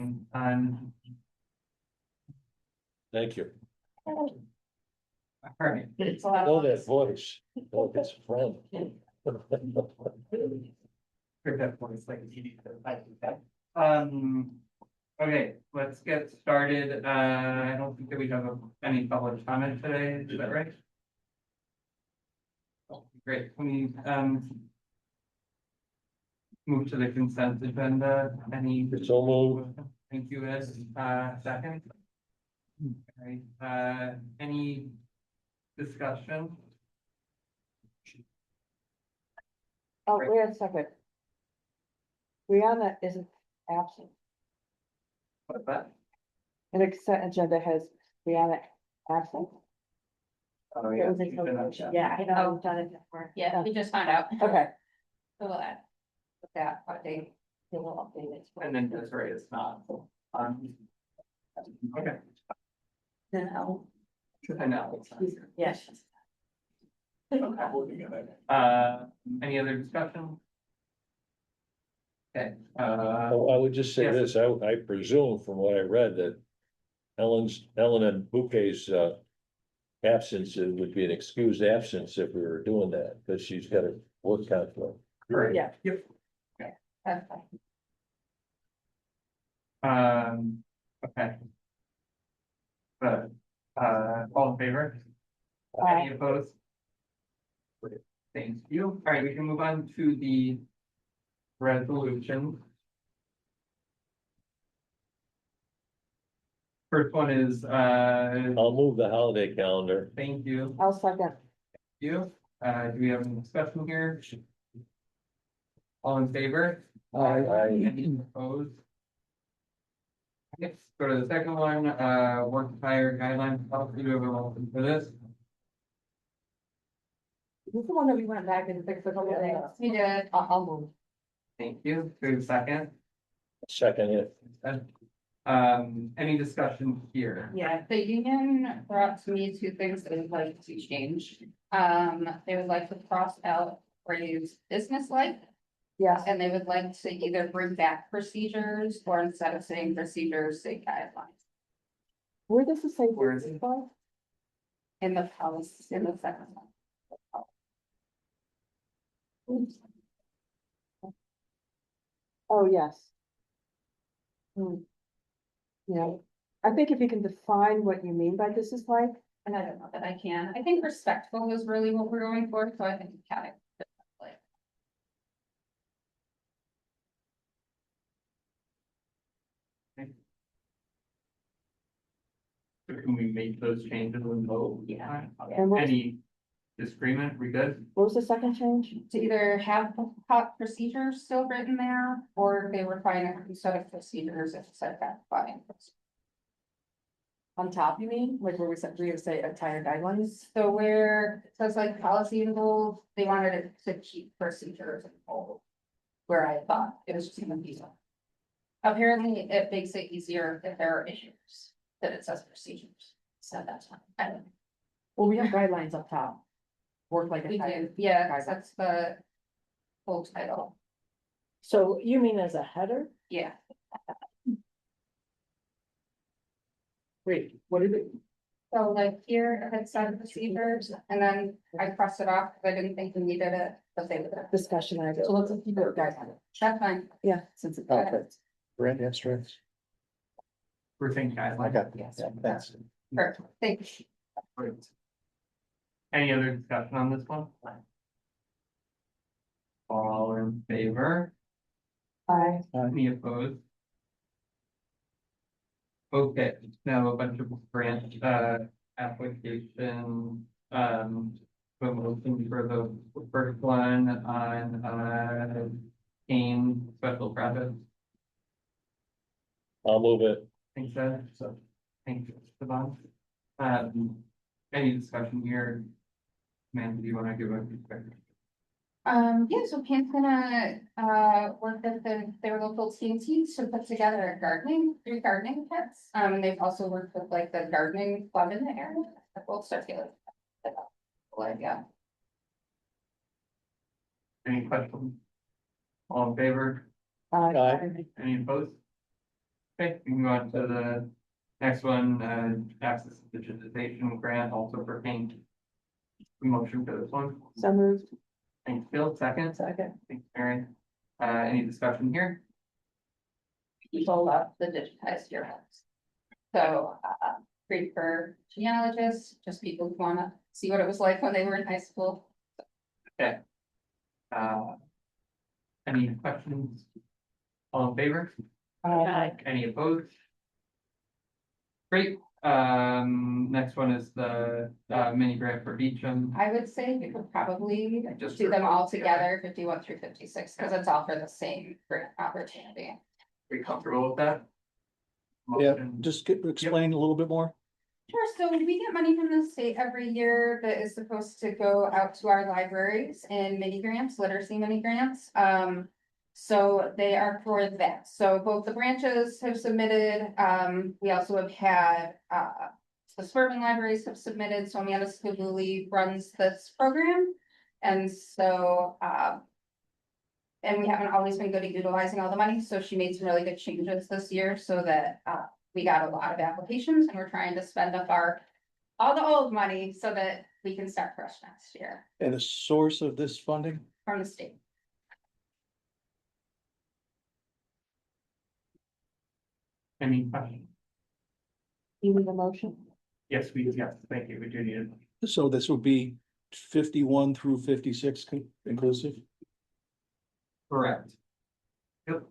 On, Thank you. all right. It's a lot. Know that voice, like it's a friend. Heard that voice like easy to like that. Okay, let's get started. I don't think that we have any public comment today, is that right? Oh, great, can we move to the consent agenda? Any? So moved. Thank you, Ed. Second. All right, any discussion? Oh, wait a second. Brianna isn't absent. What's that? An consent agenda has Brianna absent. Oh, It yeah. was a you should have motion. that. Yeah, I know, I've done it before. Yeah, we just found out. Okay. So that, with that update, they will update it. And then that's right, it's not. Okay, Then I'll. I know. Yes. Any other discussion? Okay, Oh, I would just say Yes. this, I presume from what I read that Ellen and Bouquet's absence would be an excused absence if we were doing that, because she's got a work conflict. great. Yeah. Yep. That's fine. Okay. But, all in favor? Any opposed? Great, thank you. All right, we can move on to the resolution. First one is, I'll move the holiday calendar. thank you, I'll second. do we have any discussion here? All in favor? Any opposed? Let's go to the second one, work attire guidelines, policy, do we have a motion for this? This is the one that we went back and fixed a couple of days. We did. I'll move. Thank you, do we have a second? Second it. Any discussion here? Yeah, the union brought to me two things they would like to change. They would like to cross out phrase business like, Yes. and they would like to either bring back procedures or instead of saying procedures, say guidelines. Where does it say? Where is it? business life? In the policy, in the second one. Oh, yes. Yeah, I think if you can define what you mean by this is like, And I don't know that I can. I think respectful is really what we're going for, so I think we kind of. So can we make those changes and vote? Yeah. And what- Any disagreement, we good? what was the second change? To either have hot procedures still written there, or they were fine instead of procedures, if it said that fine. On top, you mean, like where we said, we would say attire guidelines? So where it says like policy in bold, they wanted it to keep procedures in bold. Where I thought it was just gonna be. Apparently, it makes it easier if there are issues, that it says procedures, so that's fine, I don't know. Well, we have guidelines up top. Work like We attire. do, yeah, 'cause that's the full title, So you mean as a header? yeah. Wait, what is it? So like here, it said procedures, and then I crossed it off, because I didn't think we needed it, but they would. Discussion item. So let's keep it guideline. That's fine. Yeah, since it's. Okay. Brand abstracts. Roofing guidelines. Thanks. Perfect, thank you. Great. Any other discussion on this one? All in favor? Any opposed? Okay, now a bunch of grant, application, promotion for the first one on, Kane Special Project. I'll move it. Thanks, Ed. So, thank you, Stefan. Any discussion here? Man, do you want to give a perspective? Yeah, so Pam's gonna, work with their local TNT to put together a three gardening kits. And they've also worked with like the gardening club in the area, that will circulate. Like, yeah. Any questions? All in favor? Aye. Any opposed? Okay, we can go on to the next one, access to digitization grant also for paint. Motion for this one. So moved. Thanks, Bill, second. Second. Thanks, Mary. Any discussion here? People love the digitized yearbooks. So, great for genealogists, just people who wanna see what it was like when they were in high school. Uh. Any questions? All in favor? Any opposed? Great, next one is the mini grant for Beecham. I would say we could probably Just do for- them all together, 51 through 56, because it's all for the same grant opportunity. Are you comfortable with that? Yeah, Motion. just explain a little bit more. Sure, so we get money from the state every year that is supposed to go out to our libraries in mini grants, literacy mini grants. So they are for that. So both the branches have submitted, we also have had, the suburban libraries have submitted, so Amanda Scavulli runs this program. And so, and we haven't always been good at utilizing all the money, so she made some really good changes this year so that, we got a lot of applications and we're trying to spend up all the old money so that we can start fresh next year And the source of this funding? from the state. Any questions? You need a motion? Yes, thank you, we do need it. So this would be 51 through 56 inclusive? Correct. Yep.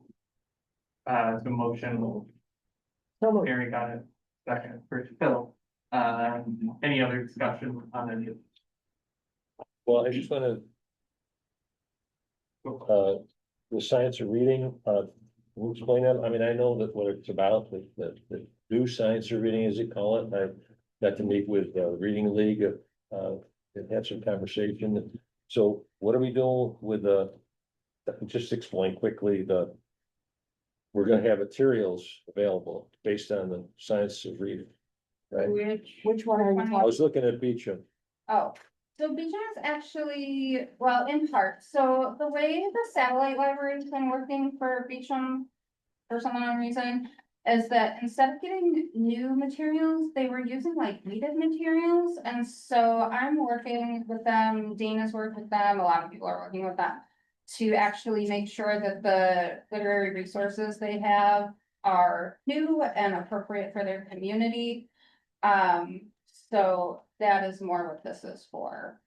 The motion, So moved. Mary got it, second, for Phil. Any other discussion on any of? Well, I just wanna, the science of reading, will you explain that? I mean, I know that what it's about, the new science of reading, as you call it, I got to meet with Reading League, and had some conversation. So what are we doing with just explain quickly, we're gonna have materials available based on the science of reading, right? Which one are you I talking? was looking at Beecham. Oh, so Beecham is actually, well, in part, so the way the satellite library's been working for Beecham. For some unknown reason, is that instead of getting new materials, they were using like needed materials, and so I'm working with them, Dean has worked with them, a lot of people are working with them. To actually make sure that the literary resources they have are new and appropriate for their community. So that is more what this is for.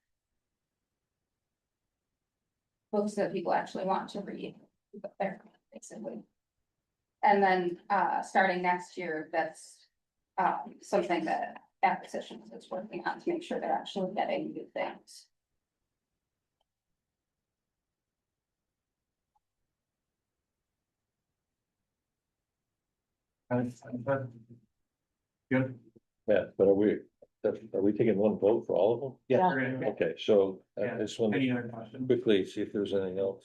Books that people actually want to read, but they're basically. And then, starting next year, that's, something that acquisitions is working on to make sure they're actually getting new things. Good. Yeah, but are we taking one vote for all of them? Yeah. We're gonna- Okay, so I Yeah. just want Any to other questions? quickly see if there's anything else.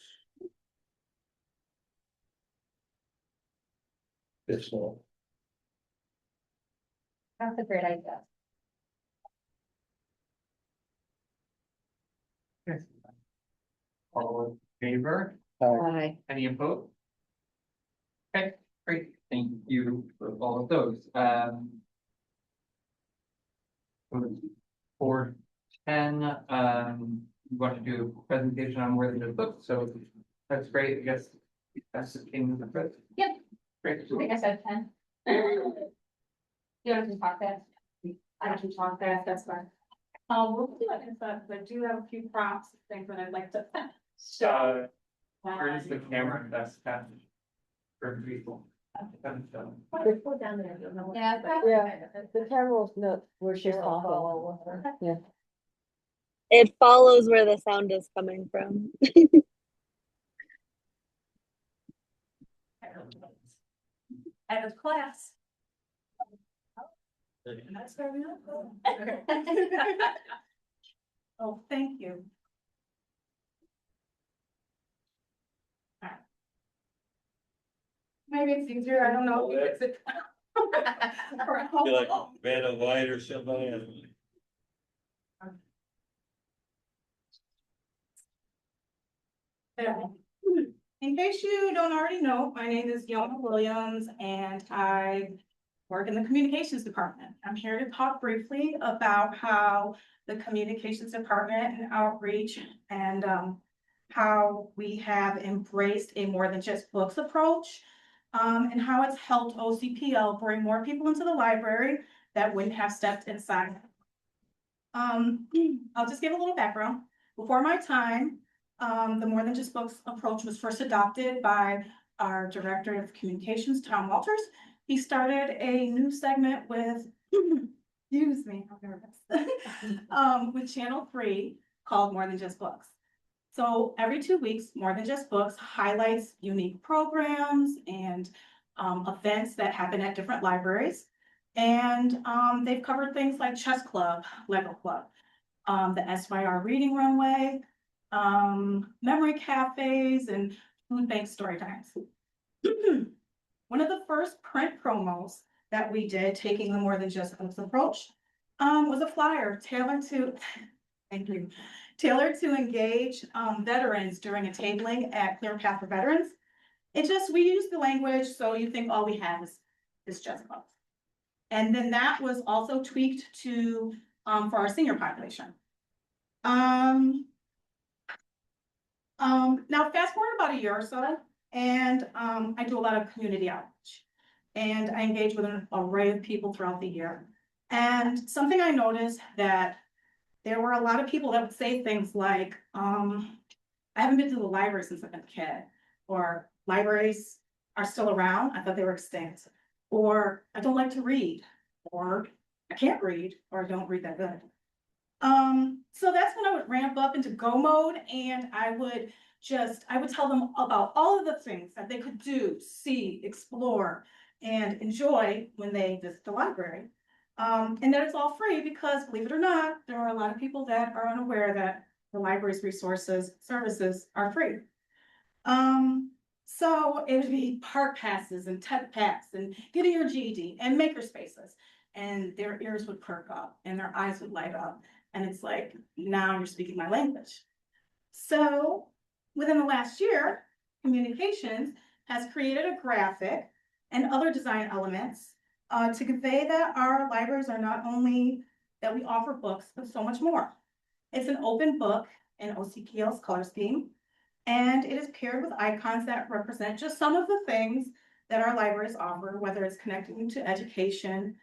It's not. That's a great idea. Yes. All in favor? Aye. Any opposed? Okay, great, thank you for all of those, For 10, we want to do a presentation on where the book, so that's great, I guess. That's the king of the press. Yep. Great. I think I said 10. You want to talk that? I can talk fast, that's fine. We'll do it in fact, but I do have a few prompts, things that I'd like to. Where is the camera best passage? For people. Go down there. you'll know what- Yeah. Yeah. The camera will know where she's talking. Yeah. It follows where the sound is coming from. I have class. That's where we go. Oh, thank you. Maybe it's easier, I don't know. if it's- Feel like Vanna White or somebody. Yeah. In case you don't already know, my name is Yona Williams and I work in the communications department. I'm here to talk briefly about how the communications department and outreach and how we have embraced a more than just books approach, and how it's helped OCPL bring more people into the library that wouldn't have stepped inside. I'll just give a little background. Before my time, the More Than Just Books approach was first adopted by our Director of Communications, Tom Walters. He started a new segment with, excuse me, I'm nervous, with Channel 3 called More Than Just Books. So every 2 weeks, More Than Just Books highlights unique programs and events that happen at different libraries. And they've covered things like Chess Club, Lego Club, the SYR Reading Runway, memory cafes, and food bank story times. One of the first print promos that we did, taking the More Than Just Books approach, was a flyer tailored to, thank you, tailored to engage veterans during a tabling at Clear Path for Veterans. We use the language so you think all we have is just books. And then that was also tweaked to for our senior population. Now fast forward about a year or so, and I do a lot of community outreach. And I engage with an array of people throughout the year. And something I noticed that there were a lot of people that would say things like, I haven't been to the library since I've been a kid, or libraries are still around, I thought they were extinct, or I don't like to read, or I can't read, or I don't read that good. So that's when I would ramp up into go mode, and I would tell them about all of the things that they could do, see, explore, and enjoy when they visit the library. And that it's all free because, believe it or not, there are a lot of people that are unaware that the library's services are free. So it would be park passes and tech packs and getting your GED and maker spaces, and their ears would perk up and their eyes would light up. And it's like, now you're speaking my language. So within the last year, communications has created a graphic and other design elements to convey that our libraries are not only that we offer books, but so much more. It's an open book in OCPL's color scheme, and it is paired with icons that represent just some of the things that our libraries offer, whether it's connecting to education,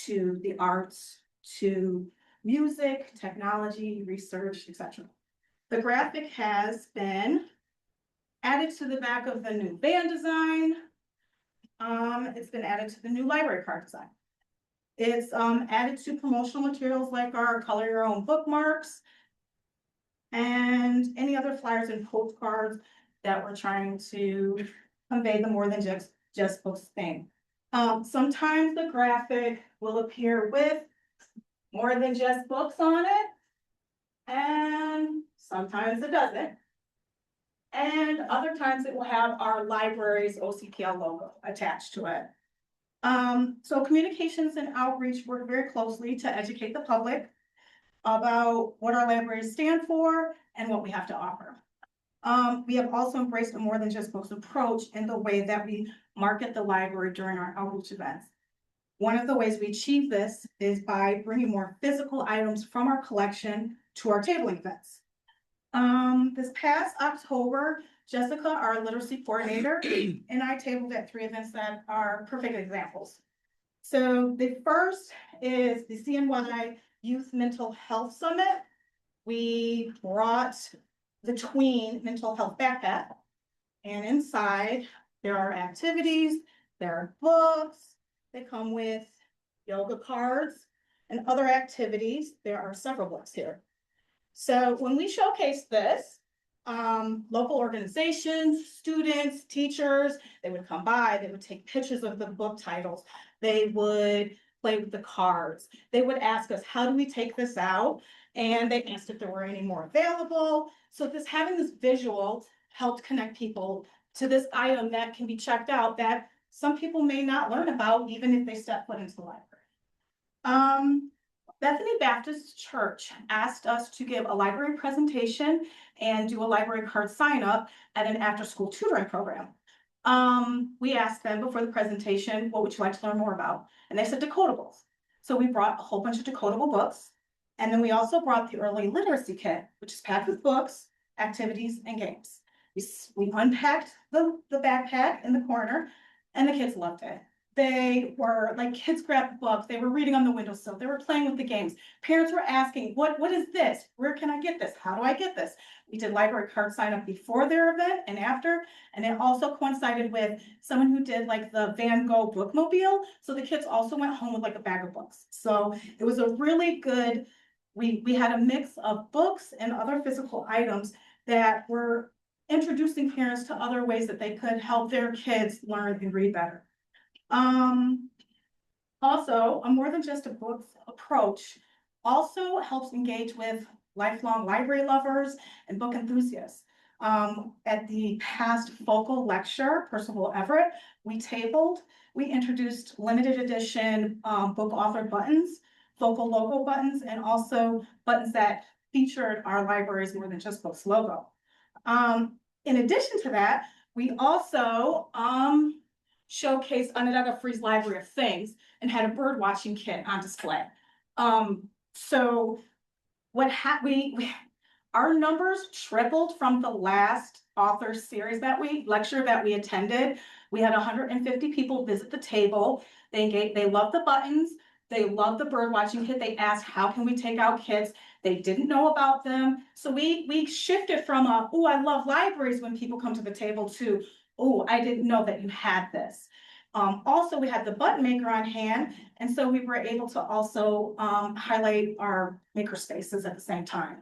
to the arts, to music, technology, research, etc. The graphic has been added to the back of the new band design. It's been added to the new library card design. It's added to promotional materials like our color your own bookmarks and any other flyers and postcards that we're trying to convey the More Than Just Books thing. Sometimes the graphic will appear with More Than Just Books on it, and sometimes it doesn't. And other times it will have our library's OCPL logo attached to it. So communications and outreach work very closely to educate the public about what our libraries stand for and what we have to offer. We have also embraced a More Than Just Books approach in the way that we market the library during our outreach events. One of the ways we achieve this is by bringing more physical items from our collection to our tabling events. This past October, Jessica, our literacy coordinator, and I tabled at 3 events that are perfect examples. So the first is the CNY Youth Mental Health Summit. We brought the Tween Mental Health Backpack, and inside there are activities, there are books, they come with yoga cards and other activities. There are several books here. So when we showcase this, local organizations, students, teachers, they would come by, they would take pictures of the book titles, they would play with the cards, they would ask us, how do we take this out? And they asked if there were any more available. So having this visual helped connect people to this item that can be checked out that some people may not learn about even if they step foot into the library. Bethany Baptist Church asked us to give a library presentation and do a library card sign up at an after-school tutoring program. We asked them before the presentation, what would you like to learn more about? And they said decodables. So we brought a whole bunch of decodable books. And then we also brought the early literacy kit, which is packed with books, activities, and games. We unpacked the backpack in the corner and the kids loved it. They were like, kids grabbed books, they were reading on the windowsill, they were playing with the games. Parents were asking, what is this? Where can I get this? How do I get this? We did library card sign up before their event and after, and it also coincided with someone who did like the Van Gogh bookmobile. So the kids also went home with like a bag of books. So it was a really good, we had a mix of books and other physical items that were introducing parents to other ways that they could help their kids learn and read better. Also, a more than just a book approach also helps engage with lifelong library lovers and book enthusiasts. At the past focal lecture, Percival Everett, we introduced limited edition book author buttons, focal logo buttons, and also buttons that featured our library's More Than Just Books logo. In addition to that, we also showcased Onondaga Free's Library of Things and had a bird watching kit on display. So what our numbers tripled from the last author series lecture that we attended. We had 150 people visit the table. They loved the buttons. They loved the bird watching kit. They asked, how can we take out kids? They didn't know about them. So we shifted from oh, I love libraries when people come to the table to, oh, I didn't know that you had this. Also, we had the button maker on hand. And so we were able to also highlight our maker spaces at the same time.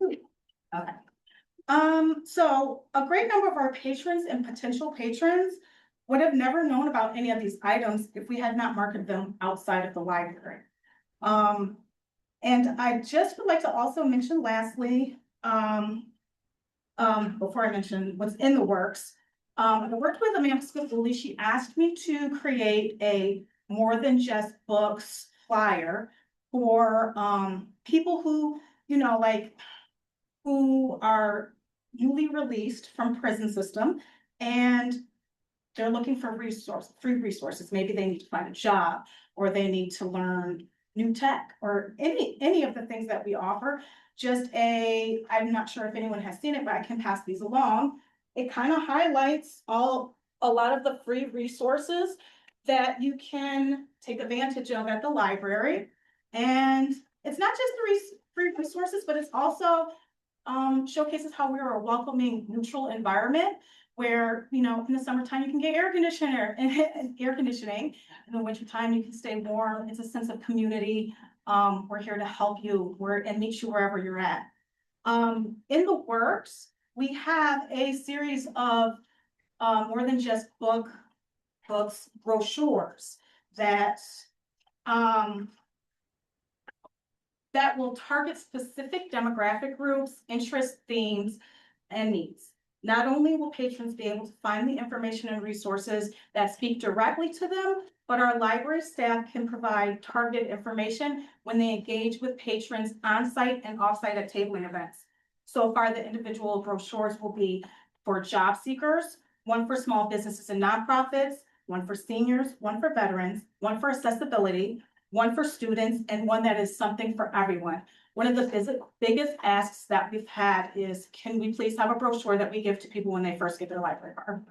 Okay. So a great number of our patrons and potential patrons would have never known about any of these items if we had not marketed them outside of the library. And I just would like to also mention lastly, before I mention what's in the works, I worked with Amanda Swiftly. She asked me to create a More Than Just Books flyer for people who, you know, like who are newly released from prison system and they're looking for free resources. Maybe they need to find a job or they need to learn new tech or any of the things that we offer. I'm not sure if anyone has seen it, but I can pass these along. It kind of highlights a lot of the free resources that you can take advantage of at the library. And it's not just the free resources, but it's also showcases how we're a welcoming, neutral environment where, you know, in the summertime you can get air conditioning. In the wintertime you can stay warm. It's a sense of community. We're here to help you and meet you wherever you're at. In the works, we have a series of More Than Just Books brochures that will target specific demographic groups, interest themes, and needs. Not only will patrons be able to find the information and resources that speak directly to them, but our library staff can provide targeted information when they engage with patrons on-site and off-site at tabling events. So far, the individual brochures will be for job seekers, one for small businesses and nonprofits, one for seniors, one for veterans, one for accessibility, one for students, and one that is something for everyone. One of the biggest asks that we've had is, can we please have a brochure that we give to people when they first get their library card?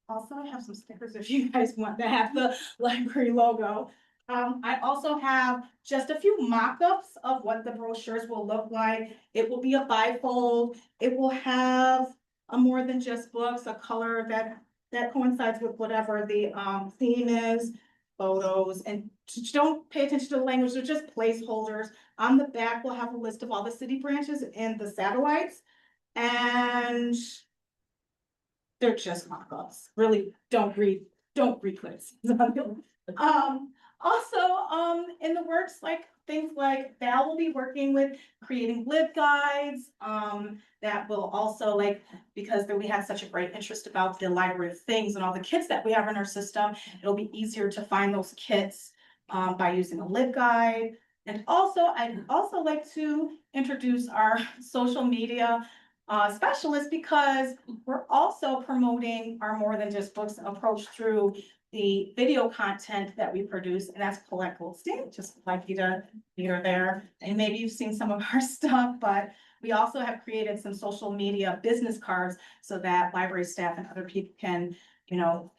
Also I have some stickers if you guys want to have the library logo. I also have just a few mock-ups of what the brochures will look like. It will be a bifold. It will have a More Than Just Books, a color that coincides with whatever the theme is, photos, and don't pay attention to the language, they're just placeholders. On the back, we'll have a list of all the city branches and the satellites, and they're just mock-ups. Really, don't read criticism. Also, in the works, like things like Val will be working with creating LibGuides, that will also like, because we have such a great interest about the library of things and all the kits that we have in our system, it'll be easier to find those kits by using a LibGuide. And also, I'd also like to introduce our social media specialist, because we're also promoting our More Than Just Books approach through the video content that we produce, and that's Colette Goldstein, just like you to meet her there. And maybe you've seen some of our stuff, but we also have created some social media business cards so that library staff and other people can,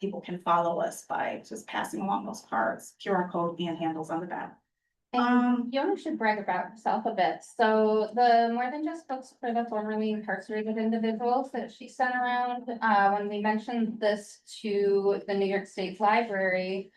people can follow us by just passing along those cards, QR code and handles on the back. And Fiona should brag about herself a bit. So the More Than Just Books for the formerly incarcerated individuals that she sent around, when we mentioned this to the New York State Library,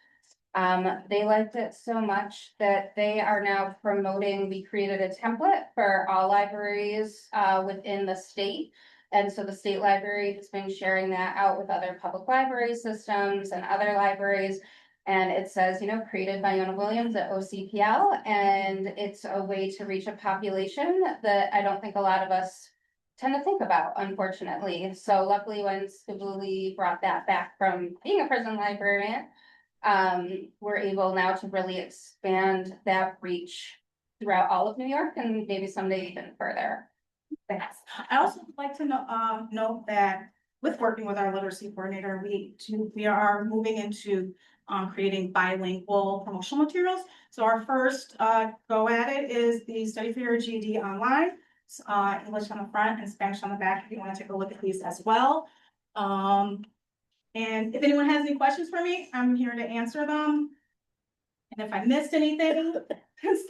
they liked it so much that they are now promoting, we created a template for all libraries within the state. And so the state library has been sharing that out with other public library systems and other libraries. And it says, created by Yona Williams at OCPL, and it's a way to reach a population that I don't think a lot of us tend to think about, unfortunately. So luckily, when Skibuli brought that back from being a prison librarian, we're able now to really expand that reach throughout all of New York and maybe someday even further. Thanks. I also would like to note that with working with our literacy coordinator, we are moving into creating bilingual promotional materials. So our first go at it is the Study for Your GED online, English on the front and Spanish on the back, if you want to take a look at these as well. And if anyone has any questions for me, I'm here to answer them. And if I missed anything,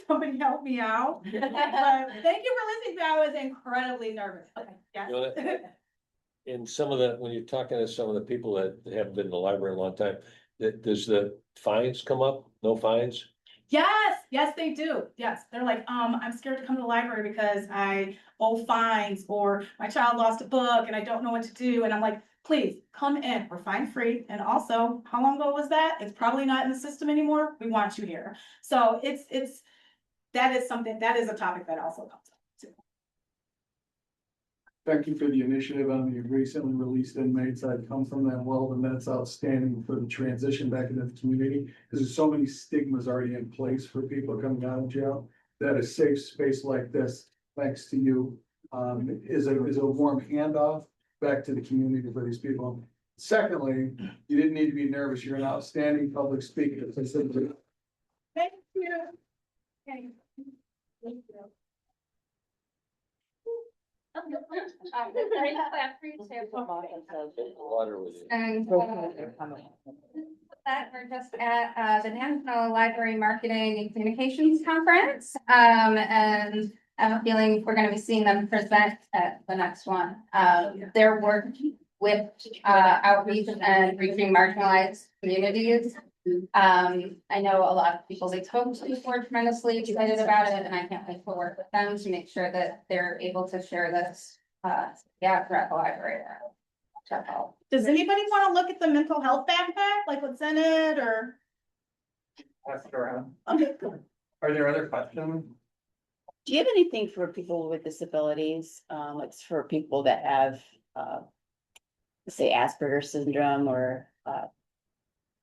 somebody help me out. But thank you for listening. I was incredibly nervous. Okay, yeah. In some of the, when you're talking to some of the people that haven't been in the library in a long time, does the fines come up? No fines? Yes, they do. Yes, they're like, I'm scared to come to the library because I owe fines, or my child lost a book and I don't know what to do. And I'm like, please come in. We're fine free. And also, how long ago was that? It's probably not in the system anymore. We want you here. So that is a topic that also comes up too. Thank you for the initiative on the recently released inmates. I've come from that world, and that's outstanding for the transition back into the community. Because there's so many stigmas already in place for people coming out of jail, that a safe space like this, thanks to you, is a warm handoff back to the community for these people. Secondly, you didn't need to be nervous. You're an outstanding public speaker. Thank you. Thank you. Water with you. And that we're just at the National Library Marketing and Communications Conference. And I have a feeling we're gonna be seeing them present at the next one. Their work with outreach and reaching marginalized communities. I know a lot of people they spoke to were tremendously excited about it, and I can't wait to work with them to make sure that they're able to share this throughout the library. Does anybody want to look at the mental health backpack, like what's in it, or? Pass it around. Okay. Are there other questions? Do you have anything for people with disabilities, like for people that have, say Asperger's syndrome or,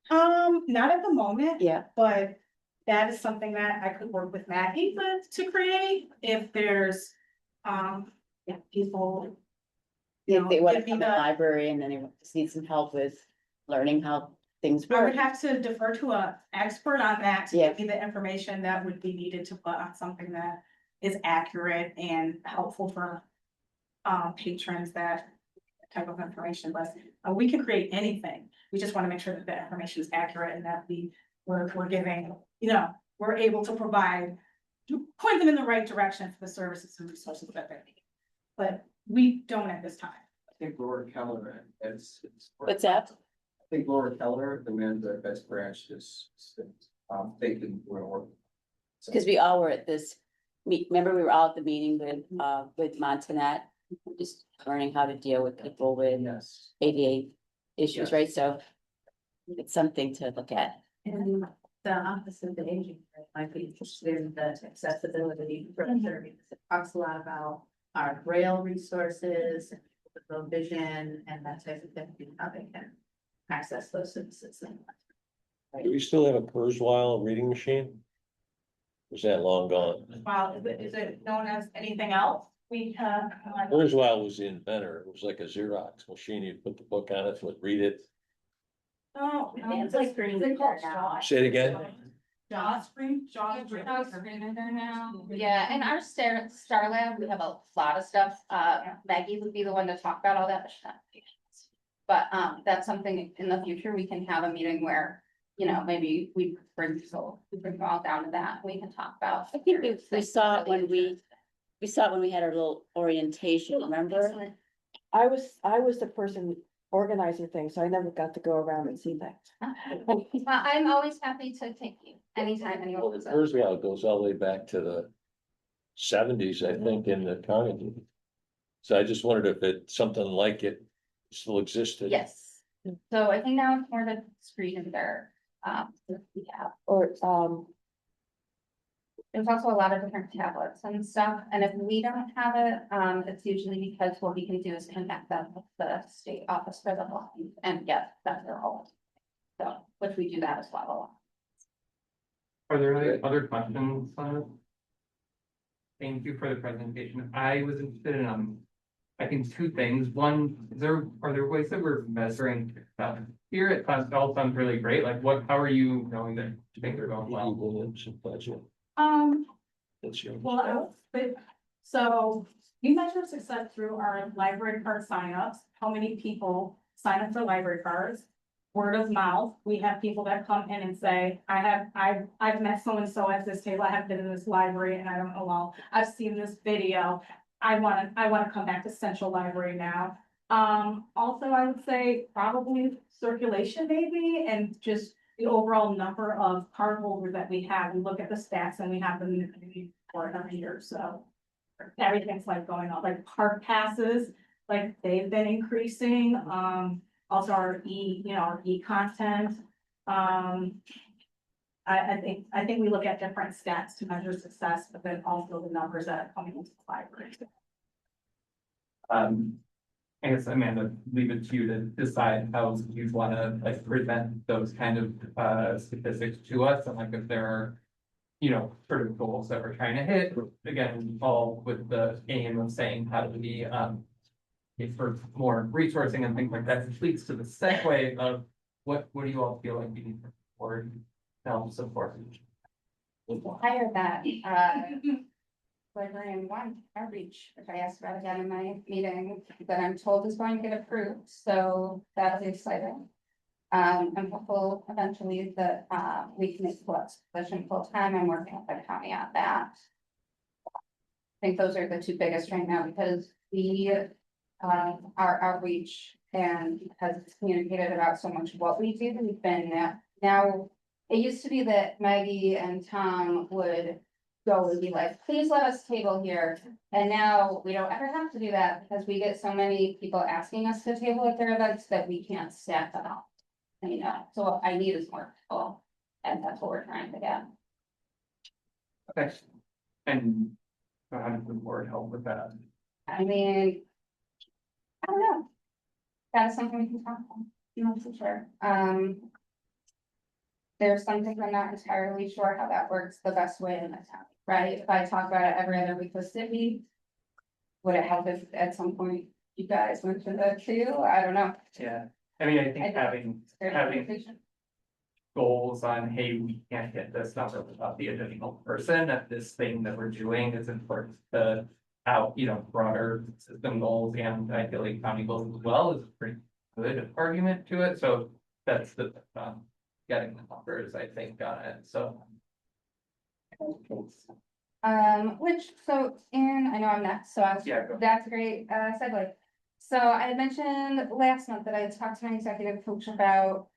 Not at the moment. yeah, But that is something that I could work with Maggie to create if there's, people. if they want to give me come to the the- library and then they just need some help with learning how things I work? would have to defer to an expert on that to Yeah. give me the information that would be needed to put on something that is accurate and helpful for patrons, that type of information, but we can create anything. We just want to make sure that the information is accurate and that we're giving, we're able to provide, to point them in the right direction for the services and resources that they need. But we don't at this time. I think Laura Keller is. What's that? I think Laura Keller, the manager at Best Branch, is taking work. Because we all were at this remember we were all at the meeting with Montanet, just learning how to deal with people with Yes. ADA issues, Yes. right? So it's something to look at. And The Office of the Aging might be interested in the accessibility for the service. It talks a lot about our rail resources, with low vision and that type of thing, how they can access those services. Do we still have a Kurzweil reading machine? Is that long gone? Wow, is it known as anything else? We have. Kurzweil was the inventor. It was like a Xerox machine. You'd put the book on it, would read it. Oh, It's like green there now. Say it again. Jaws screen, Yeah, and our Star Lab, we have a lot of stuff. Maggie would be the one to talk about all that. But she's not patient. But, that's something in the future, we can have a meeting where, you know, maybe we bring all down to that. We can talk about. I think we saw it when we saw it when we had our little orientation, remember? I was the person organizing things, so I never got to go around and see that. Well, I'm always happy to take you anytime anyone Well, the wants it. Kurzweil goes all the way back to the seventies, I think, in the Carnegie. So I just wondered if something like it still existed. Yes, so I think now it's more the screen and there, yeah, Or, there's also a lot of different tablets and stuff, and if we don't have it, it's usually because what we can do is connect them with the state office for the blind and get that they're all. So, which we do that as well. Are there any other questions on it? Thank you for the presentation. I was interested in, I think two things. One, are there ways that we're measuring stuff? Here at Class all sounds really great. Like how are you knowing that things are going well? That's yours. So we measure success through our library card signups, how many people sign up for library cards. Word of mouth, we have people that come in and say, I've met so-and-so at this table, I have been in this library and I don't know, well, I've seen this video. I wanna come back to Central Library now. Also, I would say probably circulation maybe, and just the overall number of cardholders that we have. We look at the stats and we have them for every year, so. Everything's like going on, like park passes, like they've been increasing, also our e-content. I think we look at different stats to measure success, but then also the numbers that are coming into the library. I guess, Amanda, leave it to you to decide how you wanna like present those kind of statistics to us, and like if there are. You know, sort of goals that we're trying to hit, again, all with the aim of saying how do we if for more resourcing and things like that, which leads to the segue of what do you all feel like you need for help support? Hire that, librarian one outreach, which I asked about again in my meeting, that I'm told is going to get approved, so that'll be exciting. I'm hopeful eventually that, we can make the position full-time. I'm working with the county on that. I think those are the two biggest right now, because our outreach and has communicated about so much what we do. We've been now, it used to be that Maggie and Tom would go and be like, please let us table here. And now we don't ever have to do that because we get so many people asking us to table at their events that we can't staff them up. You know, so what I need is more people, and that's what we're trying to get. Okay. And how does the board help with that? I mean, I don't know. That is something we can talk about, you know, for sure. There's some things I'm not entirely sure how that works the best way in the town, right? If I talk about it every other week with Sydney, would it help if at some point you guys went to that too? I don't know. Yeah, I mean, I think having Conversation. goals on, hey, we can't hit this number without the additional person at this thing that we're doing is important to out, broader system goals, and I feel like county goals as well is a pretty good argument to it, so that's the, getting the numbers, I think, on it, so. I know I'm next, so Yeah, go. that's a great, segue. So I had mentioned last month that I had talked to my executive coach about.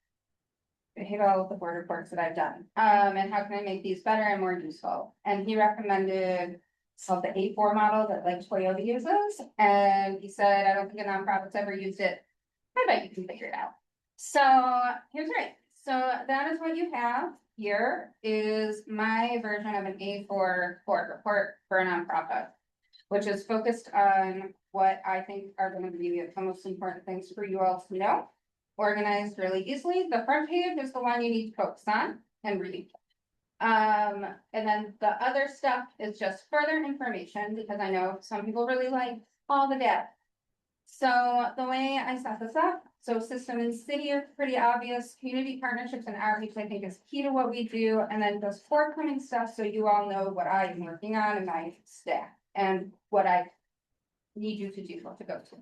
I hate all of the board reports that I've done, and how can I make these better and more useful? And he recommended called the A4 model that like Toyota uses, and he said, I don't think a nonprofit's ever used it. I bet you can figure it out. So here's right. So that is what you have. here is my version of an A4 board report for a nonprofit, which is focused on what I think are gonna be the most important things for you all to know. Organized really easily. The front page is the one you need to focus on and read. And then the other stuff is just further information, because I know some people really like all the data. So the way I set this up, so system and city are pretty obvious, community partnerships and outreach, I think, is key to what we do, and then those forthcoming stuff, so you all know what I am working on in my staff and what I need you to do to go to.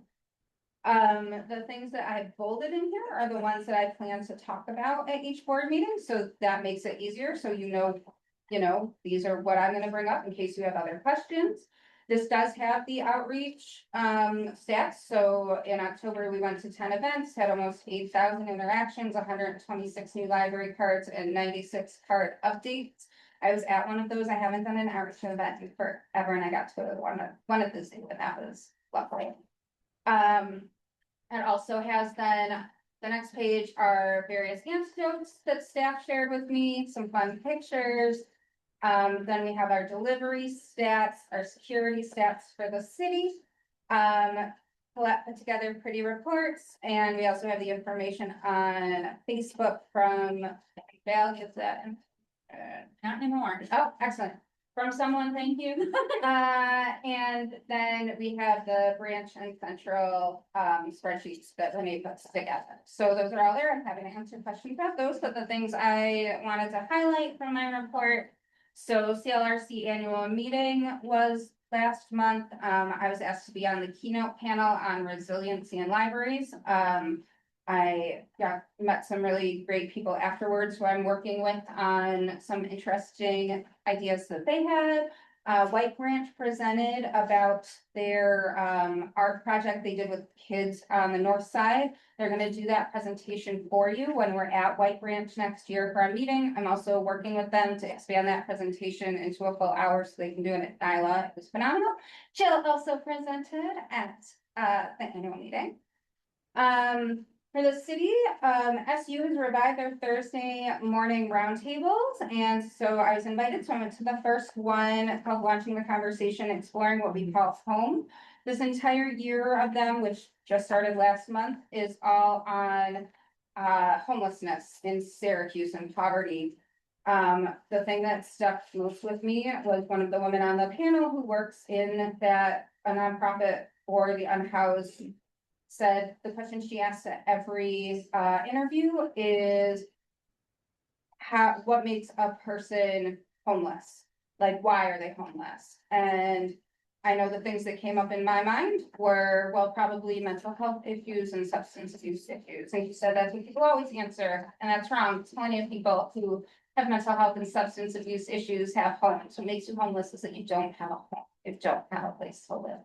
The things that I bolded in here are the ones that I plan to talk about at each board meeting, so that makes it easier, so you know, these are what I'm gonna bring up in case you have other questions. This does have the outreach, stats, so in October, we went to 10 events, had almost 8,000 interactions, 126 new library cards, and 96 card updates. I was at one of those, I haven't done an outreach event in forever, and I got to go to one of those, and that was lovely. It also has then, the next page are various anecdotes that staff shared with me, some fun pictures. Then we have our delivery stats, our security stats for the city. Put together pretty reports, and we also have the information on Facebook from Val gets that. Not anymore. Oh, excellent. From someone, thank you. And then we have the branch and central spreadsheets that Renee puts together. So those are all there. I'm happy to answer questions about those, but the things I wanted to highlight from my report. So CLRC annual meeting was last month. I was asked to be on the keynote panel on resiliency in libraries. I met some really great people afterwards who I'm working with on some interesting ideas that they had. White Branch presented about their art project they did with kids on the north side. They're gonna do that presentation for you when we're at White Branch next year for our meeting. I'm also working with them to expand that presentation into a full hour so they can do it at Nyla. It was phenomenal. Jill also presented at the annual meeting. For the city, SU has revived their Thursday morning roundtables, and so I was invited, so I went to the first one called Launching the Conversation, Exploring What We Call Home. This entire year of them, which just started last month, is all on homelessness in Syracuse and poverty. The thing that stuck most with me was one of the women on the panel who works in that a nonprofit for the unhoused said the question she asks at every interview is what makes a person homeless? Like, why are they homeless? And I know the things that came up in my mind were, well, probably mental health issues and substance abuse issues. And she said that's what people always answer, and that's wrong. Plenty of people who have mental health and substance abuse issues have homes. What makes you homeless is that you don't have a home, you don't have a place to live.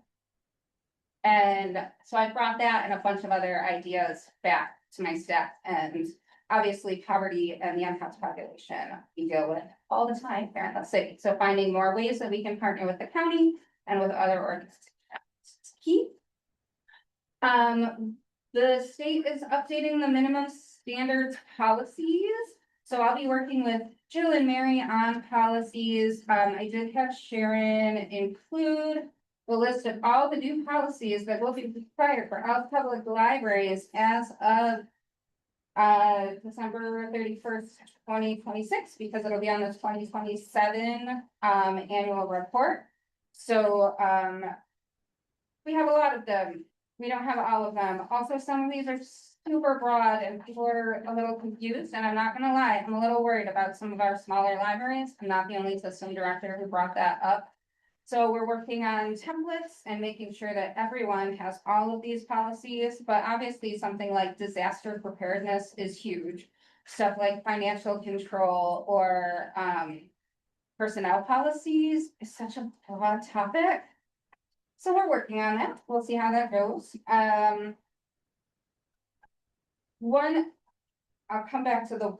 And so I brought that and a bunch of other ideas back to my staff, and obviously poverty and the unhoused population we deal with all the time here in the city. So finding more ways that we can partner with the county and with other organizations is key. The state is updating the minimum standards policies. So I'll be working with Jill and Mary on policies. I did have Sharon include the list of all the new policies that will be required for all public libraries as of December 31st, 2026, because it'll be on the 2027 annual report. So we have a lot of them. We don't have all of them. Also, some of these are super broad and people are a little confused, and I'm not gonna lie, I'm a little worried about some of our smaller libraries. I'm not the only system director who brought that up. So we're working on templates and making sure that everyone has all of these policies, but obviously something like disaster preparedness is huge. Stuff like financial control or personnel policies is such a broad topic. So we're working on it. We'll see how that goes. I'll come back to the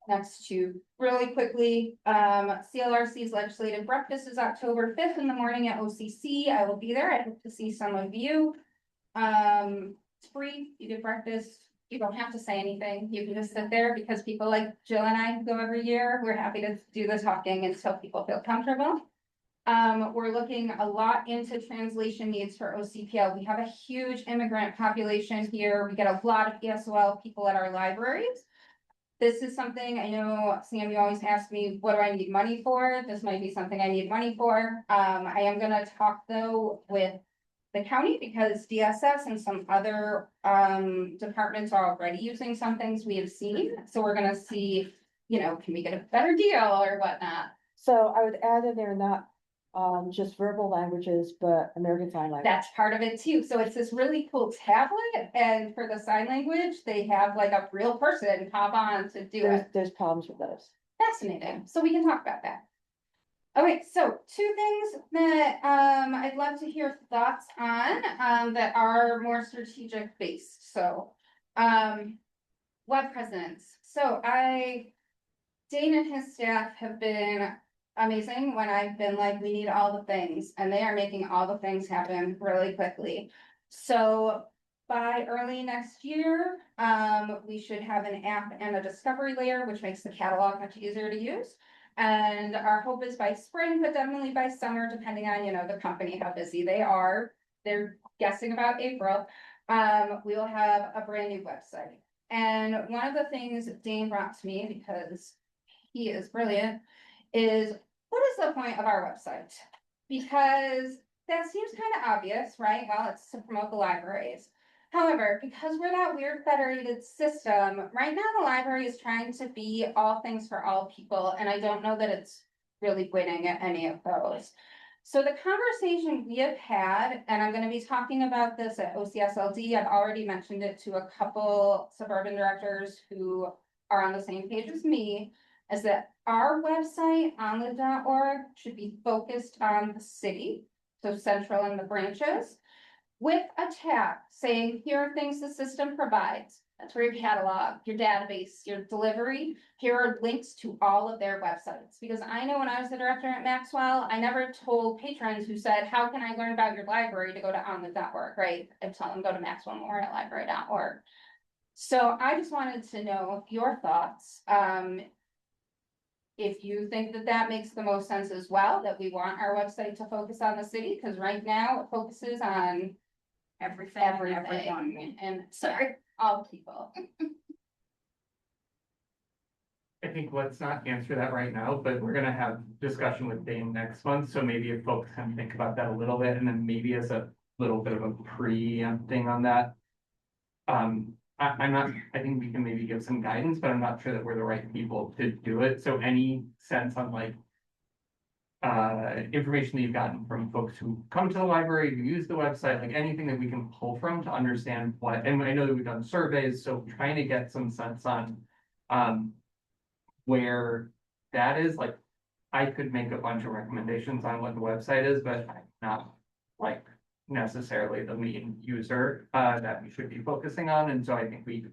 next two really quickly. CLRC's legislative breakfast is October 5th in the morning at OCC. I will be there. I hope to see some of you. It's free. You get breakfast, You don't have to say anything. You can just sit there because people like Jill and I go every year. We're happy to do the talking until people feel comfortable. We're looking a lot into translation needs for OCPL. We have a huge immigrant population here. We get a lot of ESOL people at our libraries. This is something I know, Sam, you always ask me, what do I need money for? This might be something I need money for. I am gonna talk though with the county because DSS and some other departments are already using some things we have seen. So we're gonna see, you know, can we get a better deal or whatnot? So I would add in there not just verbal languages, but American Sign Language. That's part of it too. So it's this really cool tablet and for the sign language, they have like a real person pop on to do it. There's problems with those. Fascinating. So we can talk about that. Okay, so two things that I'd love to hear thoughts on that are more strategic based. So web presence. So Dane and his staff have been amazing when I've been like, we need all the things, and they are making all the things happen really quickly. So by early next year, we should have an app and a discovery layer, which makes the catalog much easier to use. And our hope is by spring, but definitely by summer, depending on, you know, the company, how busy they are. They're guessing about April. We'll have a brand new website. And one of the things Dane brought to me, because he is brilliant, is what is the point of our website? Because that seems kind of obvious, right? Well, it's to promote the libraries. However, because we're that weird federated system, right now the library is trying to be all things for all people, and I don't know that it's really winning at any of those. So the conversation we have had, and I'm going to be talking about this at OCSLD, I've already mentioned it to a couple suburban directors who are on the same page as me, is that our website onlit.org should be focused on the city, so central and the branches, with a tab saying, here are things the system provides. That's where your catalog, your database, your delivery. Here are links to all of their websites. Because I know when I was the director at Maxwell, I never told patrons who said, how can I learn about your library to go to onlit.org, right? I'd tell them go to maxwellmemoriallibrary.org. So I just wanted to know your thoughts. If you think that that makes the most sense as well, that we want our website to focus on the city, because right now it focuses on everything, everyone, and sorry, all people. I think let's not answer that right now, but we're gonna have discussion with Dane next month, so maybe if folks can think about that a little bit, and then maybe as a little bit of a preempting on that. I'm not, I think we can maybe give some guidance, but I'm not sure that we're the right people to do it, so any sense on like information that you've gotten from folks who come to the library, who use the website, like anything that we can pull from to understand what, and I know that we've done surveys, so trying to get some sense on where that is, like, I could make a bunch of recommendations on what the website is, but I'm not like necessarily the main user that we should be focusing on, and so I think we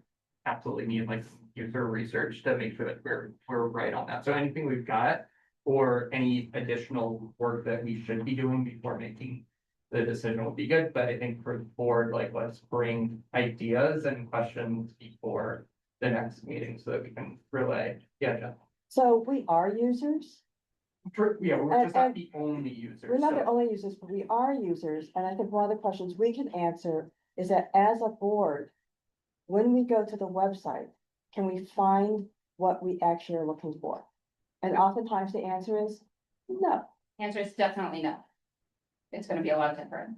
absolutely need like user research to make sure that we're right on that. So anything we've got or any additional work that we should be doing before making the decision will be good, but I think for the board, like, let's bring ideas and questions before the next meeting so that we can relay. Yeah, Jeff. So we are users. Yeah, we're just not the only users. We're not the so- only users, but we are users, and I think one of the questions we can answer is that as a board, when we go to the website, can we find what we actually are looking for? And oftentimes the answer is no. Answer is definitely no. It's gonna be a lot different.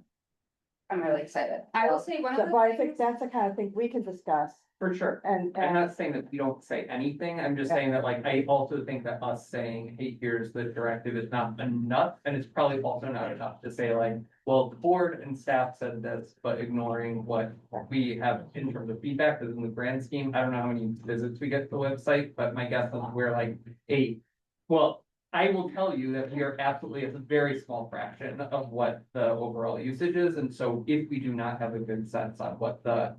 I'm really excited. I will say one So, of but I the think things, that's the kind of thing we can discuss For sure. and. I'm not saying that we don't say anything, I'm just Yeah. saying that, like, I also think that us saying, hey, here's the directive is not enough, and it's probably also not enough to say like, well, the board and staff said this, but ignoring what we have in terms of feedback, because in the grand scheme, I don't know how many visits we get to the website, but my guess is we're like 8. Well, I will tell you that we are absolutely at a very small fraction of what the overall usage is, and so if we do not have a good sense on what the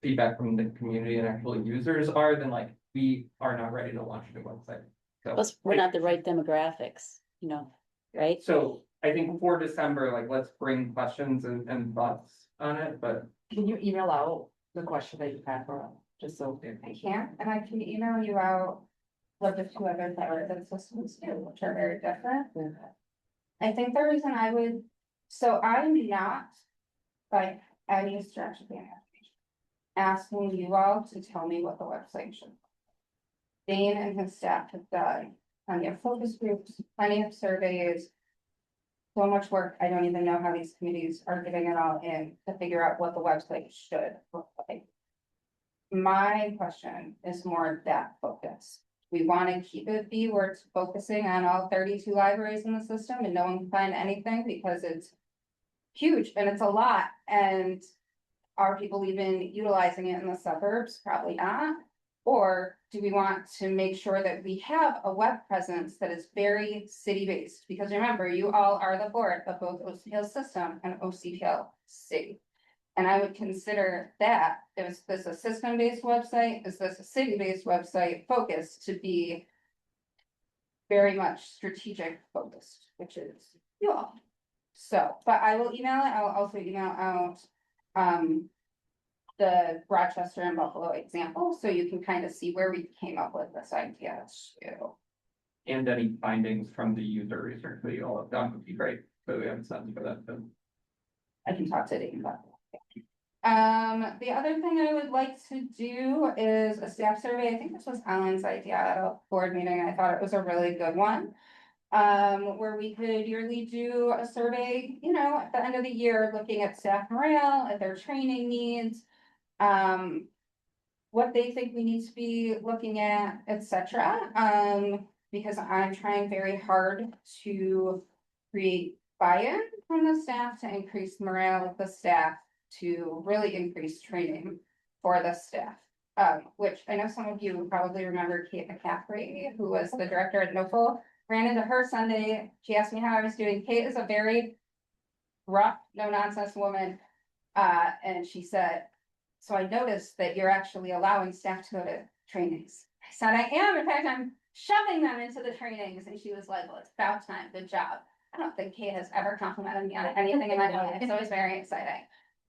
feedback from the community and actual users are, then like, we are not ready to launch a new website. So. Plus, we're not the right demographics, you know, right? So I think for December, like, let's bring questions and thoughts on it, but Can you email out the question that you had for, just so. I can't, and I can email you out what the two other thyroid systems do, which are very different. I think the reason I would, so I'm not, by any stretch of the imagination, asking you all to tell me what the website should. Dane and his staff have done plenty of focus groups, plenty of surveys. So much work, I don't even know how these committees are getting it all in to figure out what the website should look like. My question is more that focus. We want to keep it be where it's focusing on all 32 libraries in the system and no one can find anything because it's huge and it's a lot. And are people even utilizing it in the suburbs? Probably not. Or do we want to make sure that we have a web presence that is very city-based? Because remember, you all are the board of both OCPL System and OCPL City. And I would consider that, is this a system-based website? Is this a city-based website focused to be very much strategic focused, which is you all. So, but I will email it. I'll also email out the Rochester and Buffalo example, so you can kind of see where we came up with this idea too. And any findings from the user research that you all have done would be great, so we have a sense for that too. I can talk to Dave about that. The other thing I would like to do is a staff survey. I think this was Alan's idea at a board meeting. I thought it was a really good one. Where we could yearly do a survey, you know, at the end of the year, looking at staff morale, at their training needs. What they think we need to be looking at, etc. Because I'm trying very hard to create buy-in from the staff to increase morale of the staff, to really increase training for the staff. Which I know some of you probably remember Kate McCaffrey, who was the director at NOFL, ran into her Sunday. She asked me how I was doing. Kate is a very rough, no nonsense woman. And she said, so I noticed that you're actually allowing staff to go to trainings. I said, I am. In fact, I'm shoving them into the trainings. And she was like, well, it's about time. Good job. I don't think Kate has ever complimented me on anything in my life. It's always very exciting.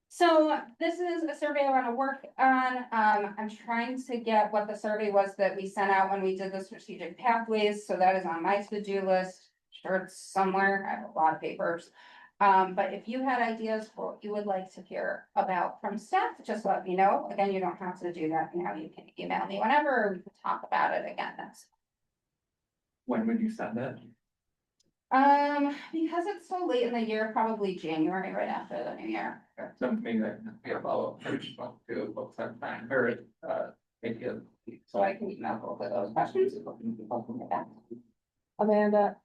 So this is a survey I want to work on. I'm trying to get what the survey was that we sent out when we did the strategic pathways. So that is on my to-do list. Sure, it's somewhere. I have a lot of papers. But if you had ideas for what you would like to hear about from staff, just let me know. Again, you don't have to do that now. You can email me whenever, or we can talk about it again. When would you send it? Because it's so late in the year, probably January, right after the new year. So maybe that can be a follow-up to books at time, or maybe So I can email both of those questions. Amanda,